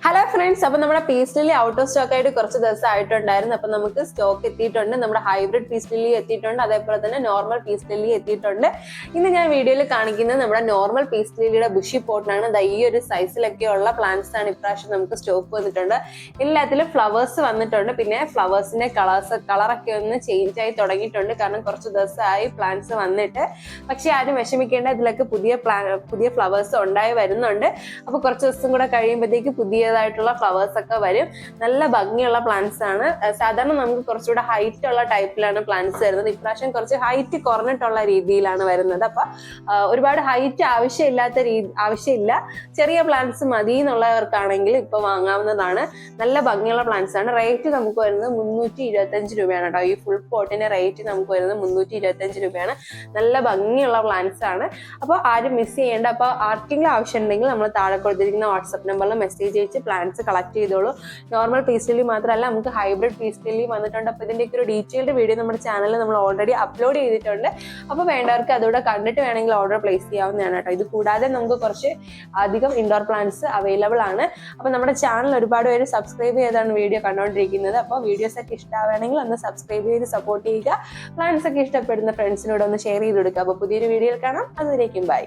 Hello friends, അപ്പൊ നമ്മുടെ peace lily out of stock ആയിട്ട് കുറച്ച് ദിവസം ആയിട്ടുണ്ടായിരുന്നു. അപ്പൊ നമുക്ക് സ്റ്റോക്ക് എത്തിയിട്ടുണ്ട്. നമ്മുടെ ഹൈബ്രിഡ് പീസ് ലില്ലി എത്തിയിട്ടുണ്ട്, അതേപോലെ തന്നെ നോർമൽ പീസ് ലില്ലി എത്തിയിട്ടുണ്ട്. ഇന്ന് ഞാൻ വീഡിയോയിൽ കാണിക്കുന്നത് നമ്മുടെ നോർമൽ പീസ് ലില്ലിയുടെ ബുഷി പോട്ടിനാണ്. ഈ ഒരു സൈസിലൊക്കെ ഉള്ള പ്ലാന്റ്സ് ആണ് ഇപ്രാവശ്യം നമുക്ക് സ്റ്റോക്ക് വന്നിട്ടുണ്ട്. എല്ലാത്തിലും ഫ്ലവേഴ്സ് വന്നിട്ടുണ്ട്. പിന്നെ ഫ്ലവേഴ്സിന്റെ കളറൊക്കെ ഒന്ന് ചേഞ്ച് ആയി തുടങ്ങിയിട്ടുണ്ട്, കാരണം കുറച്ച് ദിവസമായി പ്ലാന്റ്സ് വന്നിട്ട്. പക്ഷെ ആരും വിഷമിക്കേണ്ട, ഇതിലൊക്കെ പുതിയ ഫ്ലവേഴ്സ് ഉണ്ടായി വരുന്നുണ്ട്. അപ്പൊ കുറച്ച് ദിവസം കൂടെ കഴിയുമ്പോഴത്തേക്ക് പുതിയതായിട്ടുള്ള ഫ്ലവേഴ്സ് ഒക്കെ വരും. നല്ല ഭംഗിയുള്ള പ്ലാന്റ്സ് ആണ്. സാധാരണ നമുക്ക് കുറച്ചുകൂടെ ഹൈറ്റ് ഉള്ള ടൈപ്പിലാണ് പ്ലാന്റ്സ് വരുന്നത്. ഇപ്രാവശ്യം കുറച്ച് ഹൈറ്റ് കുറഞ്ഞിട്ടുള്ള രീതിയിലാണ് വരുന്നത്. അപ്പൊ ഒരുപാട് ഹൈറ്റ് ആവശ്യമില്ല, ചെറിയ പ്ലാന്റ്സ് മതി എന്നുള്ളവർക്കാണെങ്കിൽ ഇപ്പൊ വാങ്ങാവുന്നതാണ്. നല്ല ഭംഗിയുള്ള പ്ലാന്റ്സ് ആണ്. റേറ്റ് നമുക്ക് വരുന്നത് 325 രൂപയാണ് കേട്ടോ. ഈ ഫുൾ പോട്ടിന്റെ റേറ്റ് നമുക്ക് വരുന്നത് 325 രൂപയാണ്. നല്ല ഭംഗിയുള്ള പ്ലാന്റ്സ് ആണ്. അപ്പൊ ആരും മിസ് ചെയ്യേണ്ട. അപ്പൊ ആർക്കെങ്കിലും ആവശ്യം ഉണ്ടെങ്കിൽ നമ്മൾ താഴെ കൊടുത്തിരിക്കുന്ന വാട്സ്ആപ്പ് നമ്പറിൽ മെസ്സേജ് അയച്ച് പ്ലാന്റ്സ് കളക്ട് ചെയ്തോളൂ. നോർമൽ പീസ് ലില്ലി മാത്രമല്ല, നമുക്ക് ഹൈബ്രിഡ് പീസ് ലില്ലി വന്നിട്ടുണ്ട്. അപ്പൊ ഇതിന്റെയൊക്കെ ഒരു ഡീറ്റെയിൽഡ് വീഡിയോ നമ്മുടെ ചാനലിൽ നമ്മൾ ഓൾറെഡി അപ്ലോഡ് ചെയ്തിട്ടുണ്ട്. അപ്പൊ വേണ്ടവർക്ക് അതോടെ കണ്ടിട്ട് വേണമെങ്കിൽ ഓർഡർ പ്ലേസ് ചെയ്യാവുന്നതാണ് കേട്ടോ. ഇത് കൂടാതെ നമുക്ക് കുറച്ച് അധികം ഇൻഡോർ പ്ലാന്റ്സ് അവൈലബിൾ ആണ്. അപ്പൊ നമ്മുടെ ചാനൽ ഒരുപാട് പേര് സബ്സ്ക്രൈബ് ചെയ്താണ് വീഡിയോ കണ്ടുകൊണ്ടിരിക്കുന്നത്. അപ്പോൾ വീഡിയോസ് ഒക്കെ ഇഷ്ടമാണെങ്കിൽ ഒന്ന് സബ്സ്ക്രൈബ് ചെയ്ത് സപ്പോർട്ട് ചെയ്യുക. പ്ലാന്റ്സ് ഒക്കെ ഇഷ്ടപ്പെടുന്ന ഫ്രണ്ട്സിനോട് ഒന്ന് ഷെയർ ചെയ്ത് കൊടുക്കുക. അപ്പൊ പുതിയൊരു വീഡിയോയിൽ കാണാം. അതുവരേക്കും ബൈ.